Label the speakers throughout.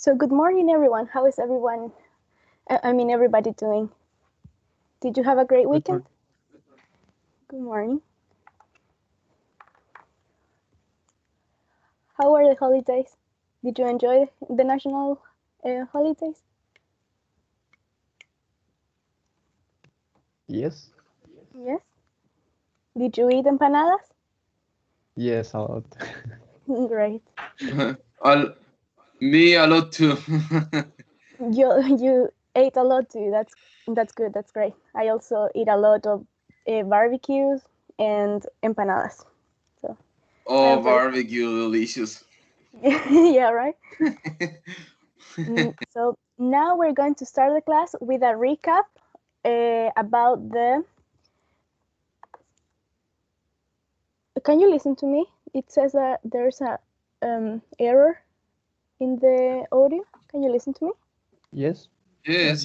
Speaker 1: So good morning, everyone. How is everyone? Everybody doing? Did you have a great weekend? Good morning. How were the holidays? Did you enjoy the national holidays?
Speaker 2: Yes.
Speaker 1: Yes. Did you eat empanadas?
Speaker 2: Yes, a lot.
Speaker 1: Great.
Speaker 3: Me a lot too.
Speaker 1: You ate a lot too. That's good. That's great. I also eat a lot of barbecues and empanadas. So.
Speaker 3: Oh, barbecue, delicious.
Speaker 1: Yeah, right. So now we're going to start the class with a recap about the. Can you listen to me? It says that there's a error in the audio. Can you listen to me?
Speaker 2: Yes.
Speaker 3: Yes.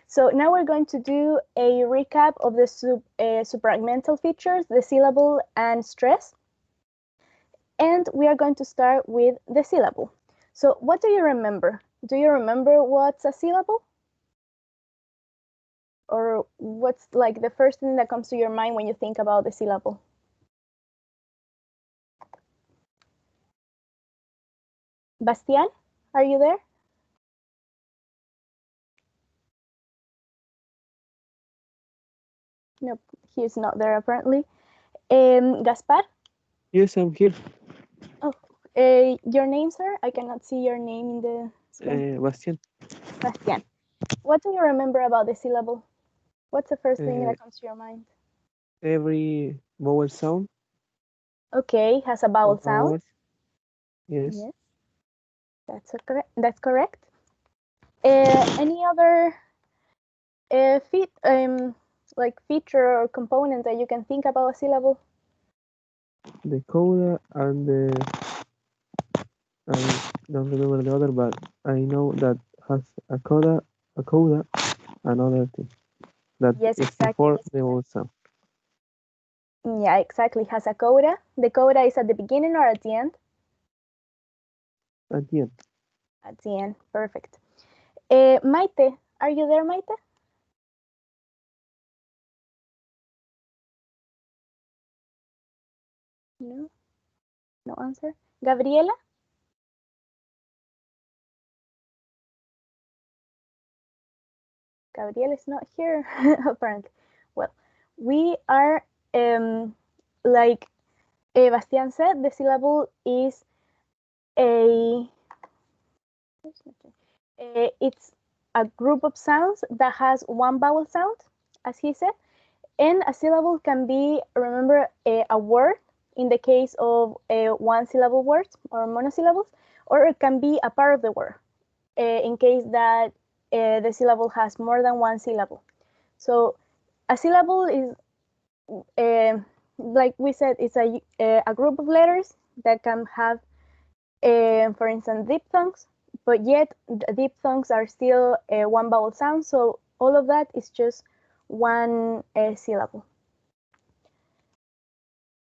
Speaker 1: So now we're going to do a recap of the supramental features, the syllable and stress. And we are going to start with the syllable. So what do you remember? Do you remember what's a syllable? Or what's like the first thing that comes to your mind when you think about the syllable? Bastian, are you there? Nope, he's not there apparently. Gaspar?
Speaker 4: Yes, I'm here.
Speaker 1: Oh, your name, sir? I cannot see your name in the screen.
Speaker 4: Bastian.
Speaker 1: Bastian. What do you remember about the syllable? What's the first thing that comes to your mind?
Speaker 4: Every vowel sound.
Speaker 1: Okay, has a vowel sound.
Speaker 4: Yes.
Speaker 1: That's correct. Any other feature or component that you can think about a syllable?
Speaker 4: The coda and I don't remember the other, but I know that has a coda, another thing. That
Speaker 1: Yes,
Speaker 4: is
Speaker 1: exactly.
Speaker 4: before the vowel sound.
Speaker 1: Yeah, exactly. Has a coda. The coda is at the beginning or at the end?
Speaker 4: At the end.
Speaker 1: At the end. Perfect. Maite, are you there, Maite? No. No answer. Gabriela? Gabriela is not here, apparently. Well, we are, like Bastian said, the syllable is it's a group of sounds that has one vowel sound, as he said, and a syllable can be, remember, a word in the case of one syllable words or monosyllables, or it can be a part of the word in case that the syllable has more than one syllable. So a syllable is, like we said, it's a group of letters that can have, for instance, diphthongs, but yet the diphthongs are still one vowel sound, so all of that is just one syllable.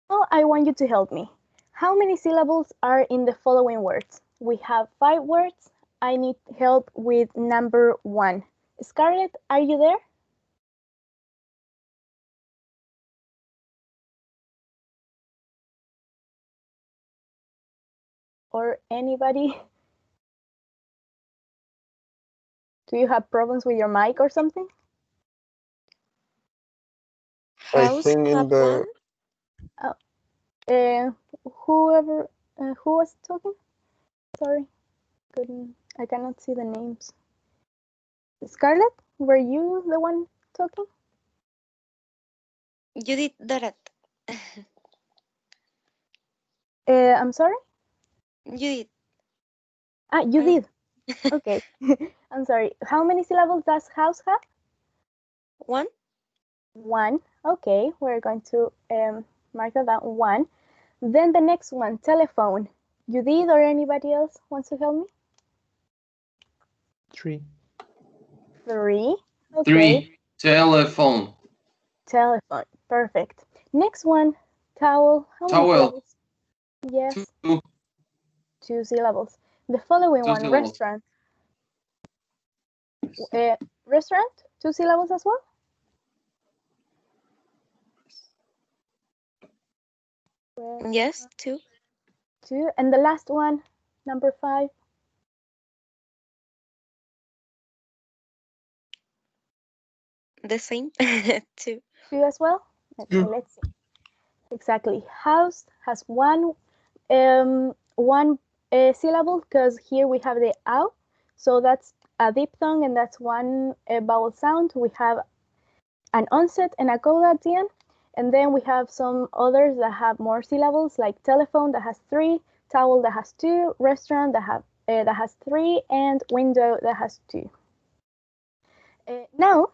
Speaker 1: Now I want you to help me. How many syllables are in the following words? We have 5 words. I need help with number 1. Scarlett, are you there? Or anybody? Do you have problems with your mic or something?
Speaker 5: I think in the
Speaker 1: Whoever, who was talking? Sorry, I cannot see the names. Scarlett, were you the one talking?
Speaker 6: Judith Dorat.
Speaker 1: I'm sorry?
Speaker 6: Judith.
Speaker 1: You did. Okay. I'm sorry. How many syllables does house have?
Speaker 6: 1.
Speaker 1: 1. Okay, we're going to mark that down. 1. Then the next one, telephone. You did, or anybody else wants to help me?
Speaker 2: 3.
Speaker 1: 3. Okay.
Speaker 3: 3. Telephone.
Speaker 1: Telephone. Perfect. Next one, towel. How many syllables? Yes.
Speaker 3: 2.
Speaker 1: 2 syllables. The following
Speaker 3: Two
Speaker 1: one,
Speaker 3: syllables.
Speaker 1: restaurant. Restaurant, 2 syllables as well?
Speaker 6: Yes, 2.
Speaker 1: 2. And the last one, number 5.
Speaker 6: The same. 2.
Speaker 1: 2 as well? Okay,
Speaker 3: Yeah.
Speaker 1: let's see. Exactly. House has one syllable because here we have the ow. So that's a diphthong and that's one vowel sound. We have an onset and a coda at the end. And then we have some others that have more syllables, like telephone that has 3, towel that has 2, restaurant that has 3, and window that has 2. Now,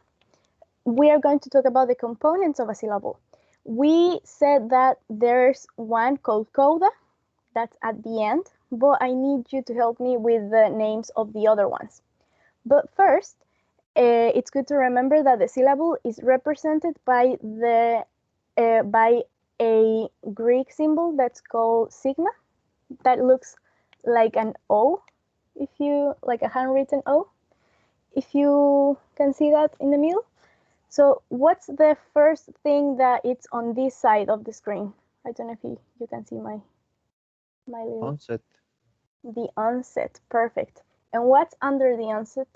Speaker 1: we are going to talk about the components of a syllable. We said that there's one called coda, that's at the end, but I need you to help me with the names of the other ones. But first, it's good to remember that the syllable is represented by a Greek symbol that's called sigma, that looks like an O, like a handwritten O, if you can see that in the middle. So what's the first thing that it's on this side of the screen? I don't know if you can see my little...
Speaker 2: Onset.
Speaker 1: The onset, perfect. And what's under the onset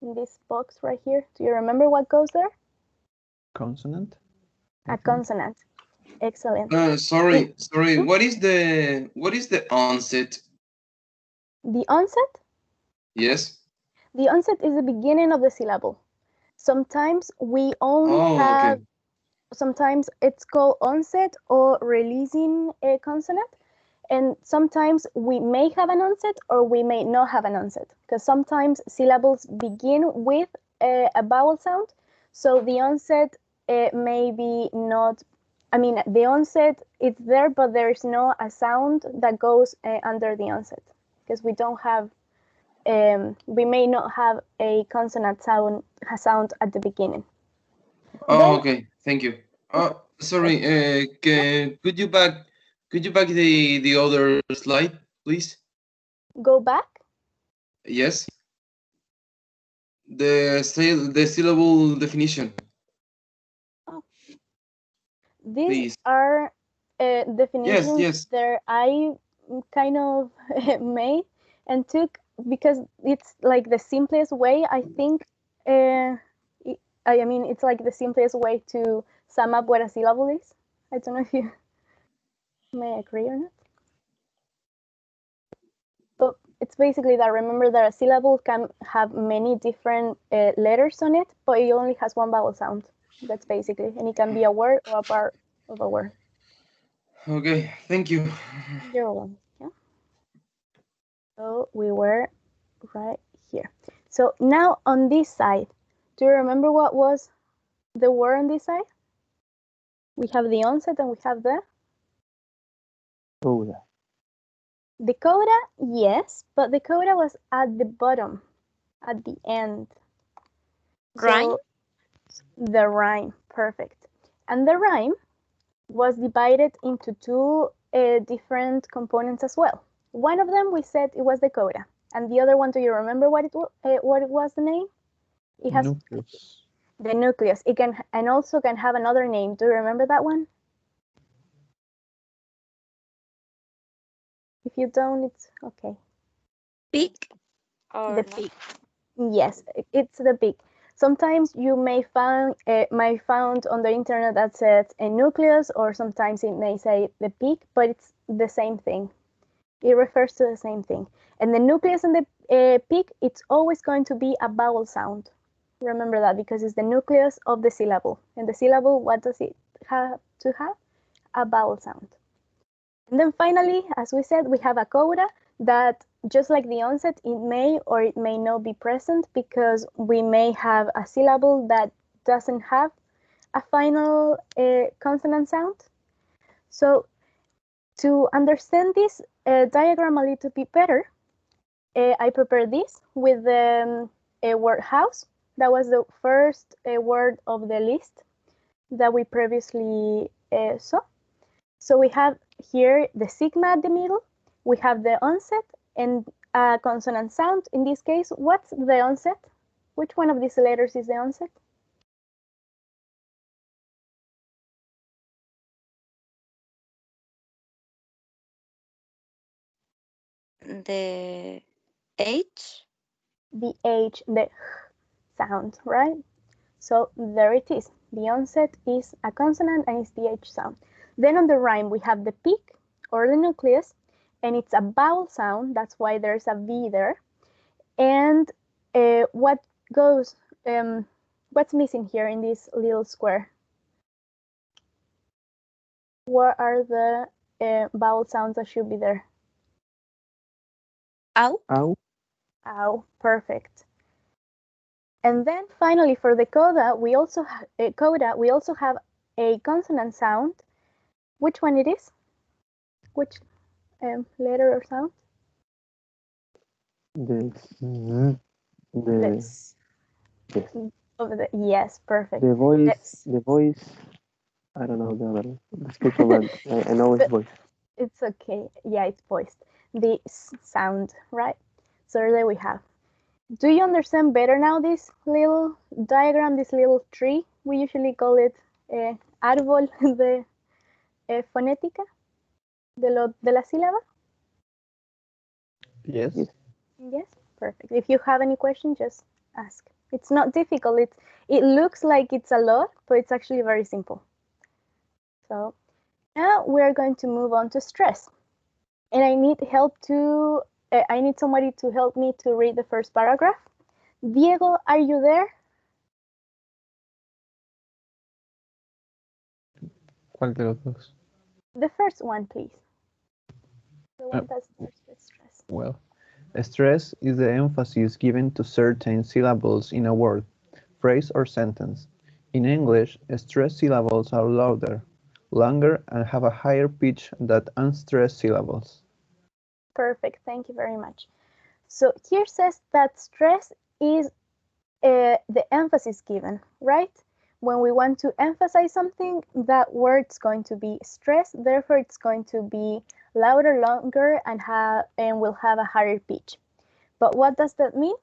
Speaker 1: in this box right here? Do you remember what goes there?
Speaker 2: Consonant.
Speaker 1: A consonant. Excellent.
Speaker 3: Sorry.
Speaker 1: Hmm?
Speaker 3: What is the onset?
Speaker 1: The onset?
Speaker 3: Yes.
Speaker 1: The onset is the beginning of the syllable. Sometimes we only have,
Speaker 3: Okay.
Speaker 1: sometimes it's called onset or releasing a consonant. And sometimes we may have an onset or we may not have an onset, because sometimes syllables begin with a vowel sound. So the onset may be not, the onset is there, but there's no a sound that goes under the onset, because we don't have, we may not have a consonant sound at the beginning.
Speaker 3: Oh,
Speaker 1: Then,
Speaker 3: okay. Thank you. Sorry. Could you back the other slide, please?
Speaker 1: go back.
Speaker 3: Yes. The syllable definition.
Speaker 1: These
Speaker 3: Please.
Speaker 1: are definitions
Speaker 3: Yes.
Speaker 1: that I kind of made and took because it's like the simplest way, I think. It's like the simplest way to sum up what a syllable is. I don't know if you may agree or not. But it's basically that, remember that a syllable can have many different letters on it, but it only has one vowel sound. That's basically, and it can be a word or a part of a word.
Speaker 3: Okay. Thank you.
Speaker 1: You're welcome. Yeah. So we were right here. So now on this side, do you remember what was the word on this side? We have the onset and we have the
Speaker 4: Coda.
Speaker 1: the coda, yes, but the coda was at the bottom, at the end.
Speaker 6: Rhyme?
Speaker 1: So the rhyme, perfect. And the rhyme was divided into two different components as well. One of them we said it was the coda, and the other one, do you remember what it was the name? It has
Speaker 2: Nucleus.
Speaker 1: the nucleus. It can and also can have another name. Do you remember that one? If you don't, it's okay.
Speaker 6: Peak? Or
Speaker 1: The
Speaker 6: not?
Speaker 1: peak. Yes, it's the peak. Sometimes you may found on the internet that says a nucleus, or sometimes it may say the peak, but it's the same thing. It refers to the same thing. And the nucleus and the peak, it's always going to be a vowel sound. Remember that, because it's the nucleus of the syllable. And the syllable, what does it have to have? A vowel sound. And then finally, as we said, we have a coda that, just like the onset, it may or it may not be present, because we may have a syllable that doesn't have a final consonant sound. So to understand this diagram a little bit better, I prepared this with the word house. That was the first word of the list that we previously saw. So we have here the sigma at the middle, we have the onset, and a consonant sound. In this case, what's the onset? Which one of these letters is the onset?
Speaker 6: The H.
Speaker 1: The H, the sound, right? So there it is. The onset is a consonant and it's the H sound. Then on the rhyme, we have the peak or the nucleus, and it's a vowel sound. That's why there's a V there. And what goes, what's missing here in this little square? What are the vowel sounds that should be there?
Speaker 6: Ow.
Speaker 4: Ow.
Speaker 1: Ow, perfect. And then finally, for the coda, we also have a consonant sound. Which one it is? Which letter or sound?
Speaker 4: The
Speaker 1: Yes. Yes, perfect.
Speaker 4: the voice.
Speaker 1: Yes.
Speaker 4: The voice. I don't know the special word. I know it's voice.
Speaker 1: It's okay. Yeah, it's voiced. The sound, right? So there we have. Do you understand better now this little diagram, this little tree? We usually call it árbol de fonética, de la sílaba.
Speaker 2: Yes.
Speaker 1: Yes, perfect. If you have any question, just ask. It's not difficult. It looks like it's a lot, but it's actually very simple. So now we're going to move on to stress. And I need I need somebody to help me to read the first paragraph. Diego, are you there?
Speaker 2: ¿Cuál de los dos?
Speaker 1: The first one, please. The one that starts with stress.
Speaker 2: Well, stress is the emphasis given to certain syllables in a word, phrase, or sentence. In English, stressed syllables are louder, longer, and have a higher pitch than unstressed syllables.
Speaker 1: Perfect. Thank you very much. So here says that stress is the emphasis given, right? When we want to emphasize something, that word's going to be stressed. Therefore, it's going to be louder, longer, and will have a higher pitch. But what does that mean?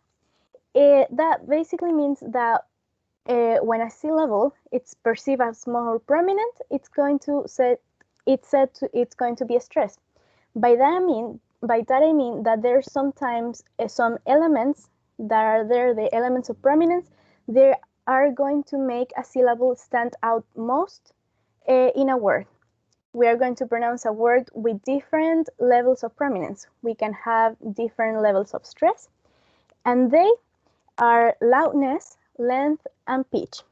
Speaker 1: That basically means that when a syllable it's perceived as more prominent, it's going to be a stress. By that I mean that there's sometimes some elements that are there, the elements of prominence, they are going to make a syllable stand out most in a word. We are going to pronounce a word with different levels of prominence. We can have different levels of stress, and they are loudness, length, and pitch.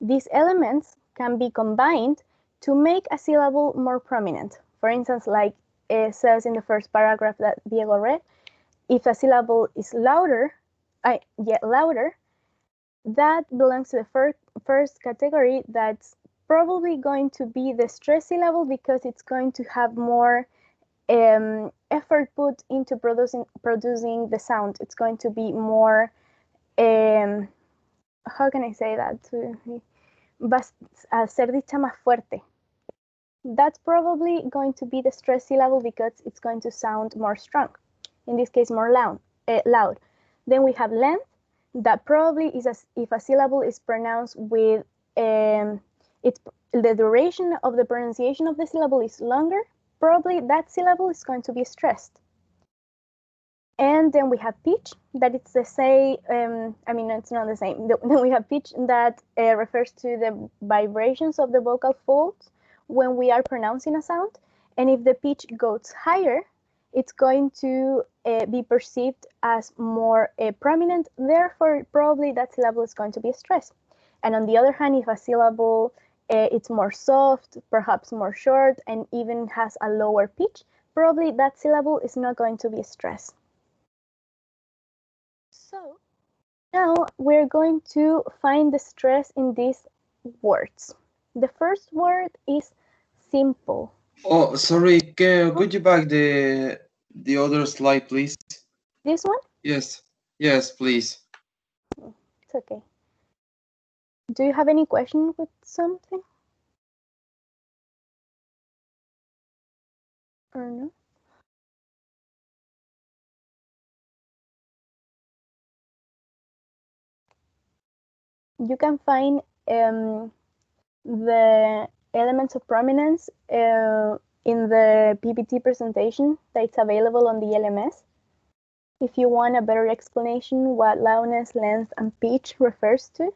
Speaker 1: These elements can be combined to make a syllable more prominent. For instance, like it says in the first paragraph that Diego read, if a syllable is louder, that belongs to the first category. That's probably going to be the stress syllable because it's going to have more effort put into producing the sound. It's going to be more, how can I say that? Va a ser dicha más fuerte. That's probably going to be the stress syllable because it's going to sound more strong. In this case, more loud. Then we have length. That probably is if a syllable is pronounced with the duration of the pronunciation of the syllable is longer. Probably that syllable is going to be stressed. And then we have pitch, that it's the same, it's not the same. Then we have pitch that refers to the vibrations of the vocal folds when we are pronouncing a sound. And if the pitch goes higher, it's going to be perceived as more prominent. Therefore, probably that syllable is going to be stressed. And on the other hand, if a syllable it's more soft, perhaps more short, and even has a lower pitch, probably that syllable is not going to be stressed. So now we're going to find the stress in these words. The first word is simple.
Speaker 3: Oh, sorry. Could you back the other slide, please?
Speaker 1: This one?
Speaker 3: Yes. Yes, please.
Speaker 1: It's okay. Do you have any question with something? Or no? you can find the elements of prominence in the PPT presentation that's available on the LMS. If you want a better explanation what loudness, length, and pitch refers to,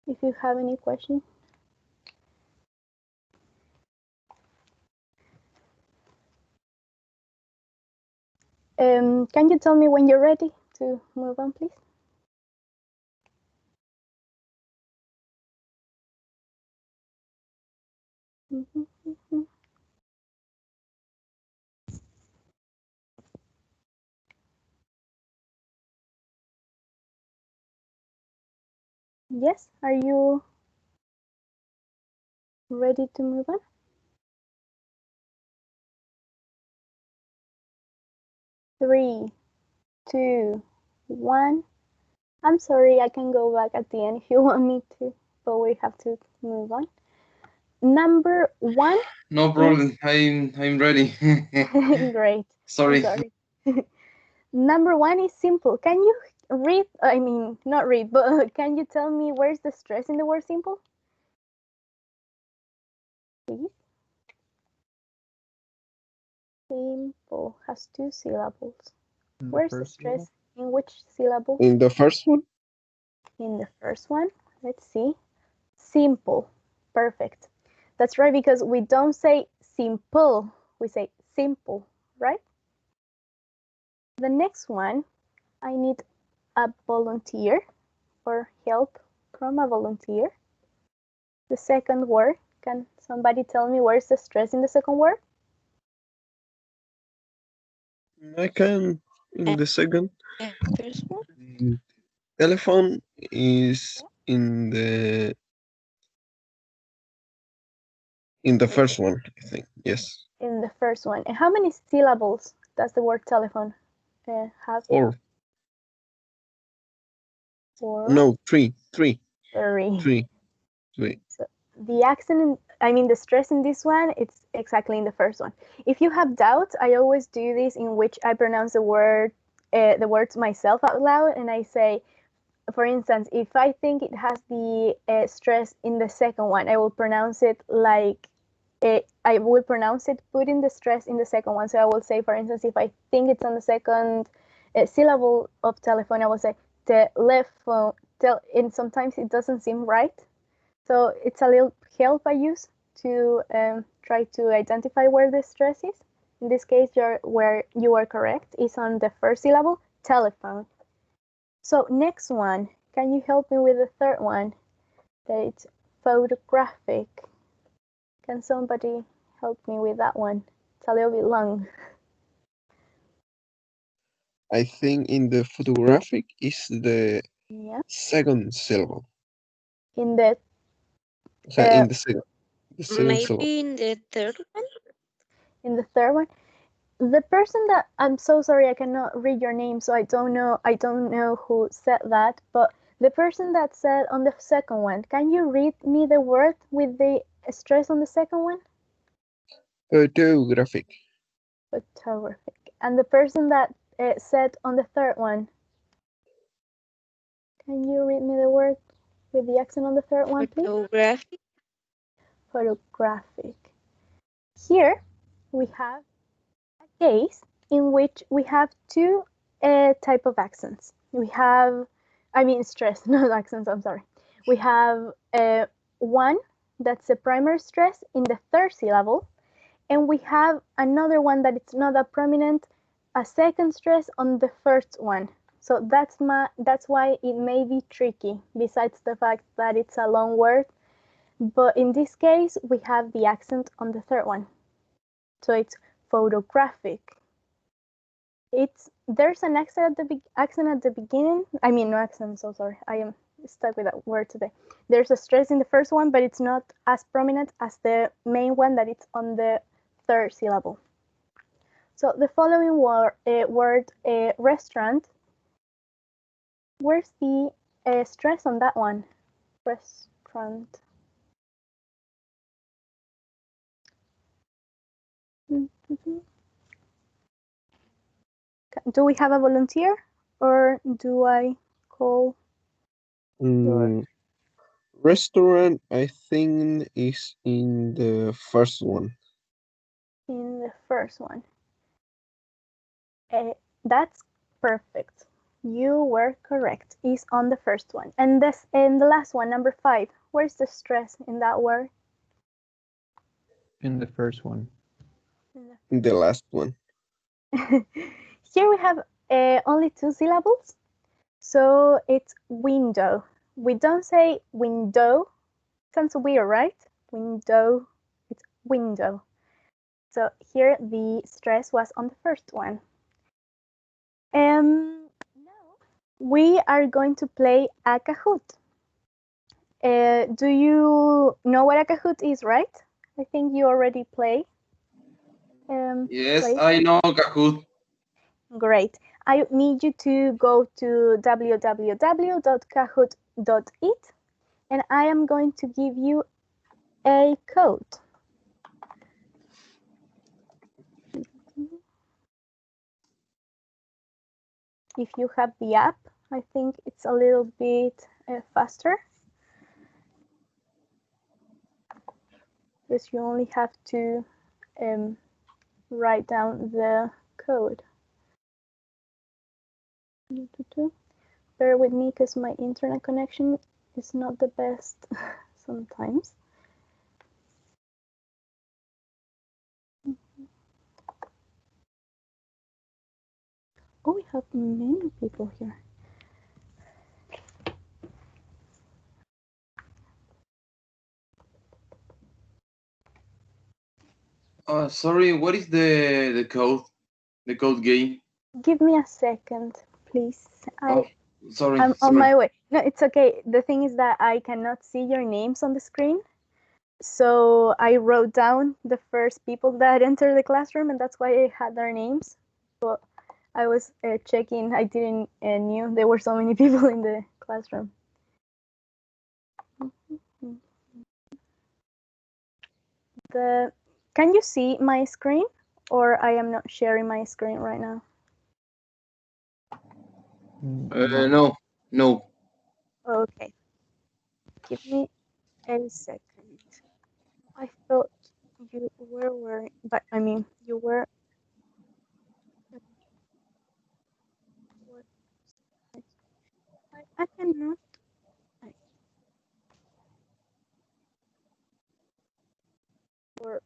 Speaker 1: if you have any question. Can you tell me when you're ready to move on, please? Yes, are you ready to move on? Three, two, one. I'm sorry, I can go back at the end if you want me to, but we have to move on. Number one.
Speaker 3: No problem. I'm ready.
Speaker 1: Great.
Speaker 3: Sorry.
Speaker 1: I'm sorry. Number one is simple. Can you read? I mean, not read, but can you tell me where's the stress in the word simple? Please. Simple has two syllables. Where's the stress? In which syllable?
Speaker 5: In the first one?
Speaker 1: In the first one. Let's see. Simple. Perfect. That's right, because we don't say simple, we say simple, right? The next one, I need a volunteer or help from a volunteer. The second word, can somebody tell me where's the stress in the second word?
Speaker 5: I can in the second.
Speaker 6: First one?
Speaker 5: Telephone is in the first one, I think. Yes.
Speaker 1: In the first one. And how many syllables does the word telephone have?
Speaker 5: Four.
Speaker 1: Four.
Speaker 5: No, three.
Speaker 1: Three. So the accent, the stress in this one, it's exactly in the first one. If you have doubts, I always do this in which I pronounce the words myself out loud, and I say, for instance, if I think it has the stress in the second one, I will pronounce it like putting the stress in the second one. So I will say, for instance, if I think it's on the second syllable of telephone, I will say telephone. And sometimes it doesn't seem right. So it's a little help I use to try to identify where the stress is. In this case, where you are correct is on the first syllable, telephone. So next one, can you help me with the third one? That it's photographic. Can somebody help me with that one? It's a little bit long.
Speaker 5: I think in the photographic is the second syllable.
Speaker 1: In the
Speaker 5: in the second
Speaker 6: Maybe
Speaker 5: syllable.
Speaker 6: in the third one?
Speaker 1: In the third one? The person that, I'm so sorry, I cannot read your name, so I don't know who said that, but the person that said on the second one, can you read me the word with the stress on the second one?
Speaker 5: Photographic.
Speaker 1: Photographic. And the person that said on the third one, can you read me the word with the accent on the third one, please?
Speaker 6: Photographic.
Speaker 1: Photographic. Here we have a case in which we have two type of accents. We have, stress, not accents, I'm sorry. We have one that's the primary stress in the third syllable, and we have another one that it's not that prominent, a second stress on the first one. So that's why it may be tricky, besides the fact that it's a long word. But in this case, we have the accent on the third one. So it's photographic. There's an accent at the beginning. No accent, so sorry. I am stuck with that word today. There's a stress in the first one, but it's not as prominent as the main one that it's on the third syllable. So the following word, restaurant. Where's the stress on that one? Restaurant. Do we have a volunteer, or do I call?
Speaker 5: Restaurant, I think, is in the first one.
Speaker 1: In the first one. That's perfect. You were correct. Is on the first one. And the last one, number 5. Where's the stress in that word?
Speaker 2: In the first one.
Speaker 5: The last one.
Speaker 1: Here we have only 2 syllables. So it's window. We don't say window. Sounds weird, right? Window. It's window. So here the stress was on the first one. Now we are going to play a Kahoot. Do you know what a Kahoot is, right? I think you already play.
Speaker 3: Yes, I know Kahoot.
Speaker 1: Great. I need you to go to www.kahoot.it and I am going to give you a code. If you have the app, I think it's a little bit faster. Because you only have to write down the code. Bear with me because my internet connection is not the best sometimes. Oh, we have many people here.
Speaker 3: Sorry, what is the code? The code game?
Speaker 1: Give me a second, please.
Speaker 3: Sorry.
Speaker 1: I'm on my way. No, it's okay. The thing is that I cannot see your names on the screen. So I wrote down the first people that entered the classroom, and that's why I had their names. But I was checking. I didn't knew there were so many people in the classroom. Can you see my screen, or I am not sharing my screen right now?
Speaker 3: No.
Speaker 1: Okay. Give me a second. I thought you were wearing, but I mean, you were. I cannot. For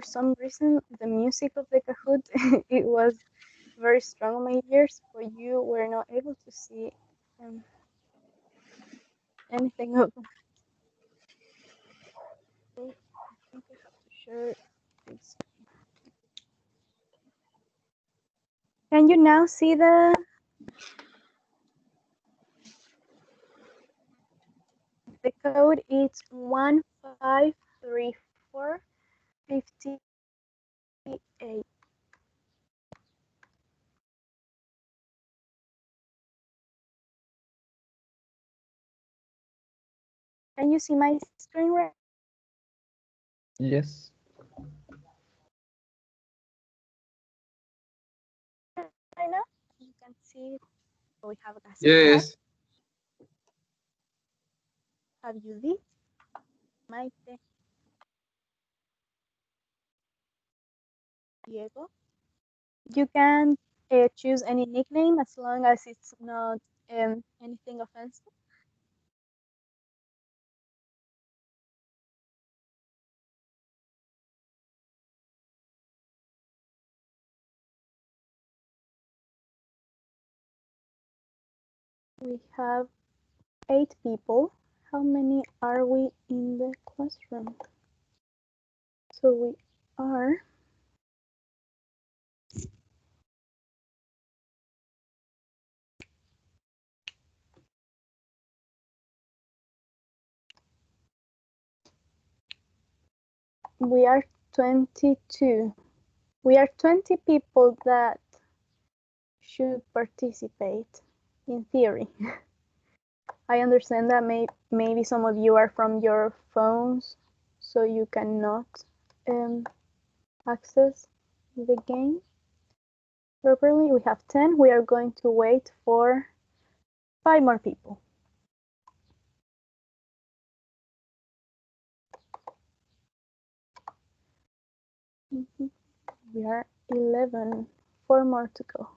Speaker 1: some reason, the music of the Kahoot it was very strong on my ears, but you were not able to see anything of. I think I have to share this. Can you now see the? The code is 153458. Can you see my screen right
Speaker 2: Yes.
Speaker 1: now? You can see we have a
Speaker 3: Yes.
Speaker 1: Have you this? Maite, Diego. You can choose any nickname as long as it's not anything offensive. We have 8 people. How many are we in the classroom? So we are we are 22. We are 20 people that should participate in theory. I understand that maybe some of you are from your phones, so you cannot access the game properly. We have 10. We are going to wait for 5 more people. We are 11, 4 more to go.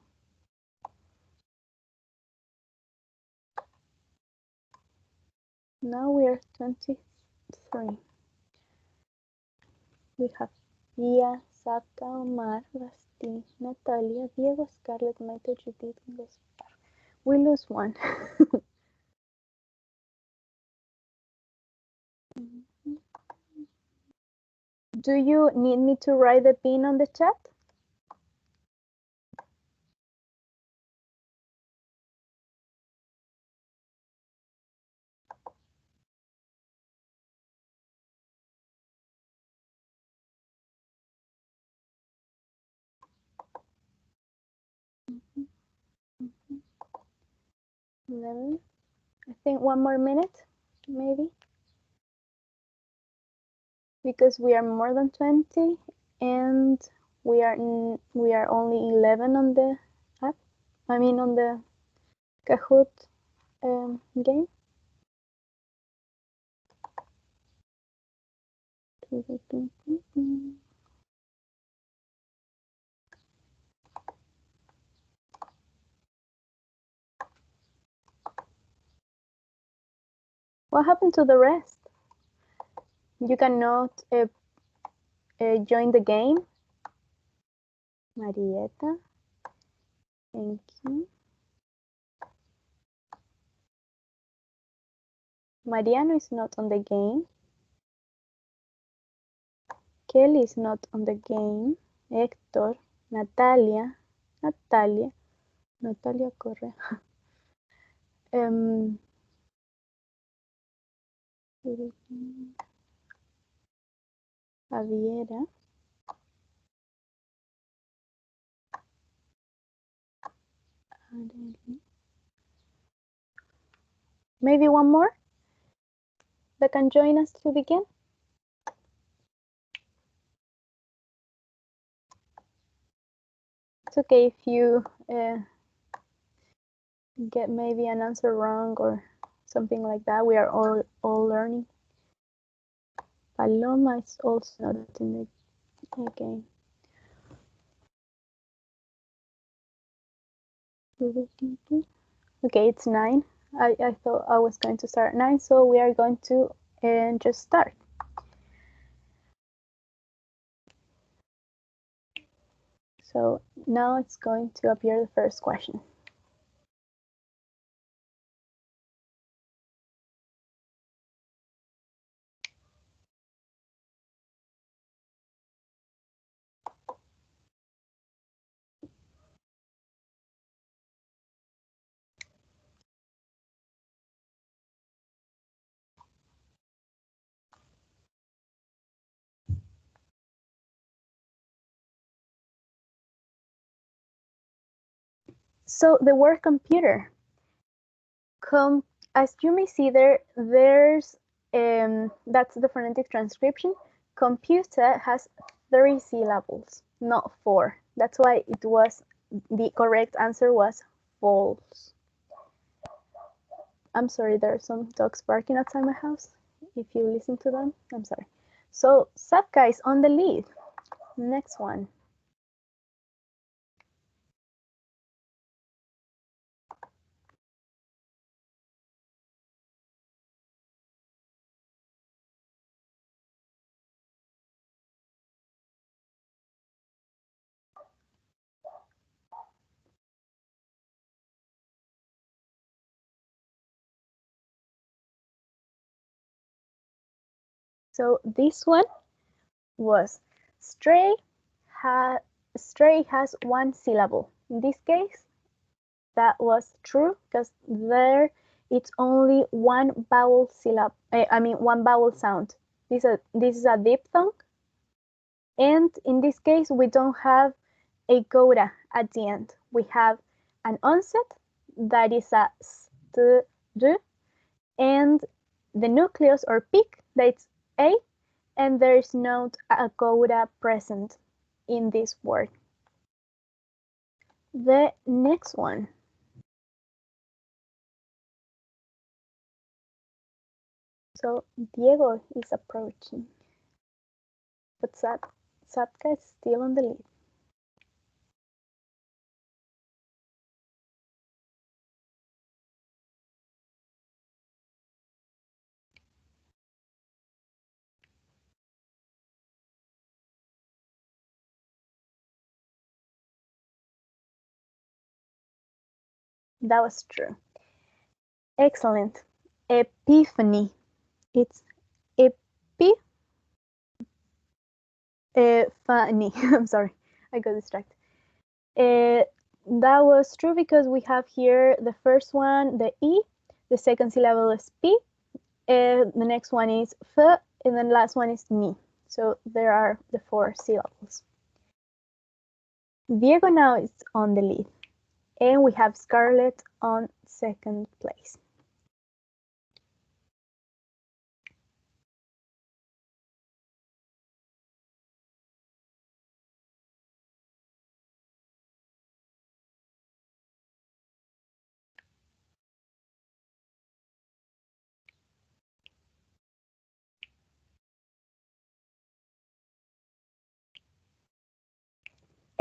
Speaker 1: Now we are 23. We have Pia, Sapka, Omar, Basti, Natalia, Diego, Scarlett, Maite, Judith, and Gaspar. We lose one. Do you need me to write the pin on the chat? I think 1 more minute, maybe. Because we are more than 20 and we are only 11 on the app. I mean on the Kahoot game. What happened to the rest? You cannot join the game. Marietta, thank you. Mariano is not on the game. Kelly is not on the game. Hector, Natalia Correa. Javiera. Maybe one more that can join us to begin. It's okay if you get maybe an answer wrong or something like that. We are all learning. Paloma is also not in the game. Okay, it's 9. I thought I was going to start at 9, so we are going to just start. So now it's going to appear the first question. So the word computer, as you may see there's that's the phonetic transcription. Computer has 3 syllables, not 4. That's why the correct answer was false. I'm sorry, there are some dogs barking outside my house. If you listen to them, I'm sorry. So Sapka is on the lead. Next one. So this one was stray. Stray has 1 syllable. In this case, that was true because there it's only 1 vowel syllable. I mean 1 vowel sound. This is a diphthong, and in this case we don't have a coda at the end. We have an onset that is a st, d, and the nucleus or peak that's a, and there is not a coda present in this word. The next one. So Diego is approaching, but Satka is still on the lead. That was true. Excellent. Epiphany. It's funny. I'm sorry, I got distracted. That was true because we have here the first one, the E, the second syllable is P, the next one is F, and then the last one is Ni. So there are the 4 syllables. Diego now is on the lead, and we have Scarlett on second place.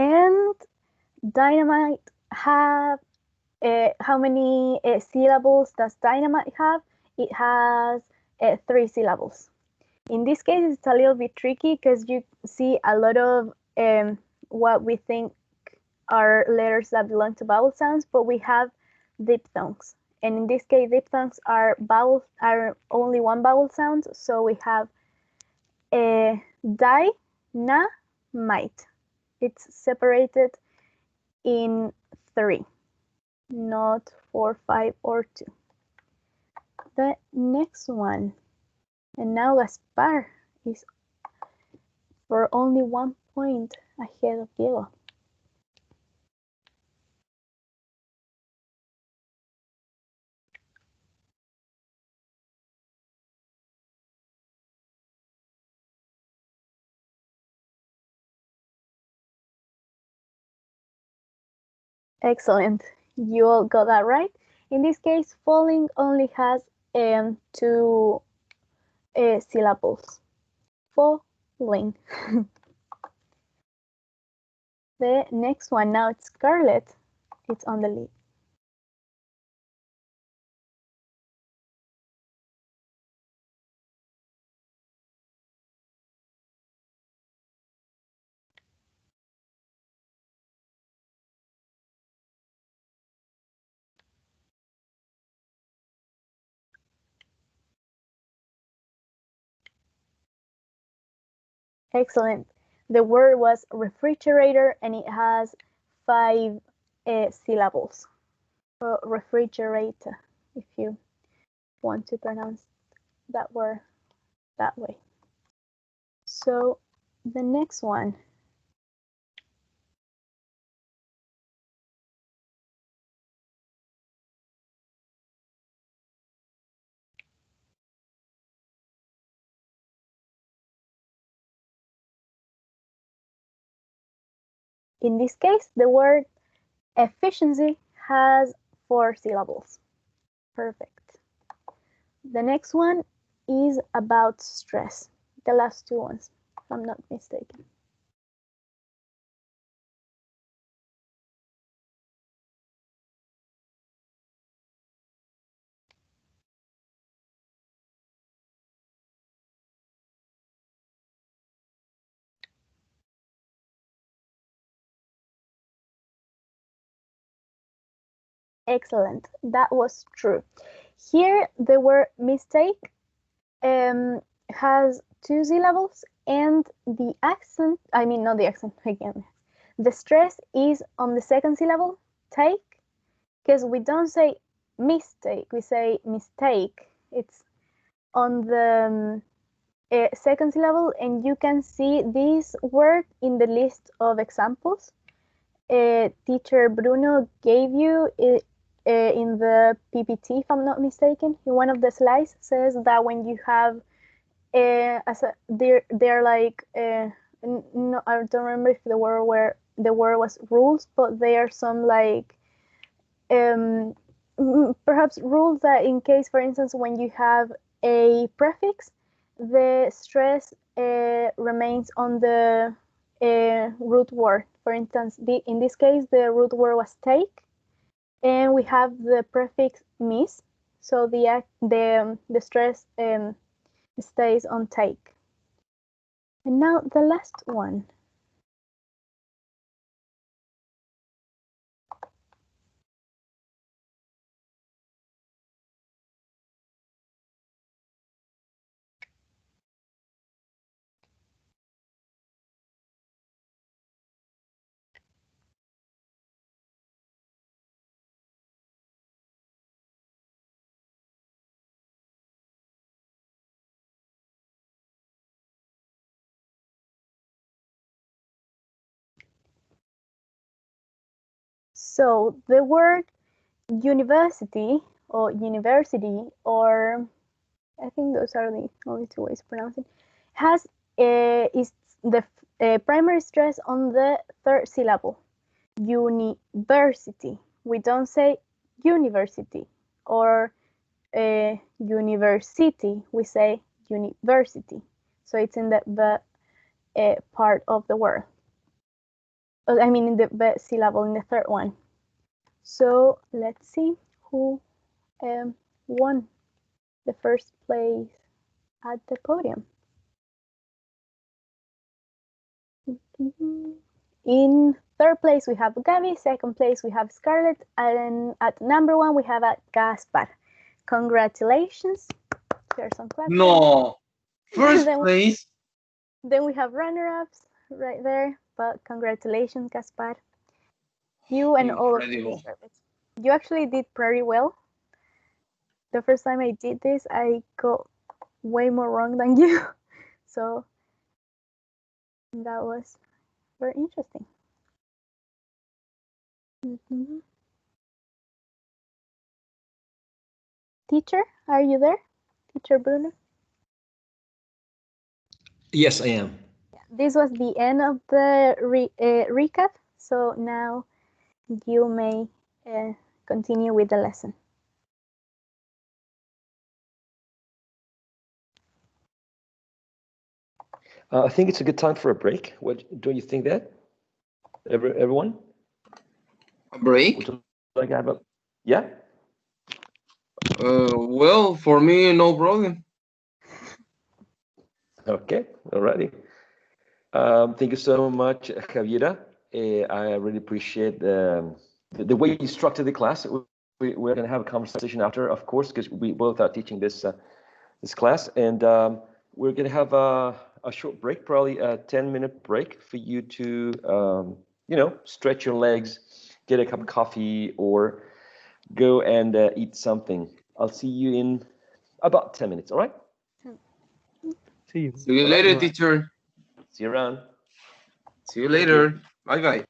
Speaker 1: And dynamite have, how many syllables does dynamite have? It has 3 syllables. In this case, it's a little bit tricky because you see a lot of what we think are letters that belong to vowel sounds, but we have diphthongs. And in this case, diphthongs are only one vowel sound. So we have di, na, might. It's separated in 3, not 4, 5, or 2. The next one, and now Gaspar is for only 1 point ahead of Diego. Excellent. You all got that right. In this case, falling only has 2 syllables. Falling. The next one, now it's Scarlett. It's on the lead. Excellent. The word was refrigerator, and it has 5 syllables. Refrigerator, if you want to pronounce that word that way. So the next one. In this case, the word efficiency has 4 syllables. Perfect. The next one is about stress. The last 2 ones, if I'm not mistaken. Excellent. That was true. Here, the word mistake has 2 syllables, and the accent, I mean, not the accent again. The stress is on the second syllable, take, because we don't say mistake, we say mistake. It's on the second syllable, and you can see this word in the list of examples teacher Bruno gave you in the PPT, if I'm not mistaken. In one of the slides says that when you have they're like no, I don't remember if the word was rules, but there are some like perhaps rules that in case, for instance, when you have a prefix, the stress remains on the root word. For instance, in this case, the root word was take, and we have the prefix miss, so the stress stays on take. And now the last one. So the word university, or I think those are the only two ways to pronounce it, has is the primary stress on the third syllable. University. We don't say university or university. We say university. So it's in the part of the word. I mean, in the syllable in the third one. So let's see who won the first place at the podium. In third place, we have Gabby. Second place, we have Scarlett. And at number one, we have Gaspar. Congratulations. Here's some claps.
Speaker 3: No, first place.
Speaker 1: Then we have runner-ups right there. But congratulations, Gaspar. You and all of you deserve it. You actually did pretty well. The first time I did this, I got way more wrong than you. So that was very interesting. Teacher, are you there? Teacher Bruno?
Speaker 7: Yes, I am.
Speaker 1: This was the end of the recap. So now you may continue with the lesson.
Speaker 7: I think it's a good time for a break. What don't you think that? Everyone?
Speaker 3: A break?
Speaker 7: Like have a, yeah?
Speaker 3: Well, for me, no problem.
Speaker 7: Okay, alrighty. Thank you so much, Javiera. I really appreciate the way you structured the class. We're going to have a conversation after, of course, because we both are teaching this this class, and we're going to have a short break, probably a 10-minute break for you to, you know, stretch your legs, get a cup of coffee, or go and eat something. I'll see you in about 10 minutes, all right?
Speaker 5: See you.
Speaker 3: See you later, teacher.
Speaker 7: See you around.
Speaker 3: See you later. Bye-bye.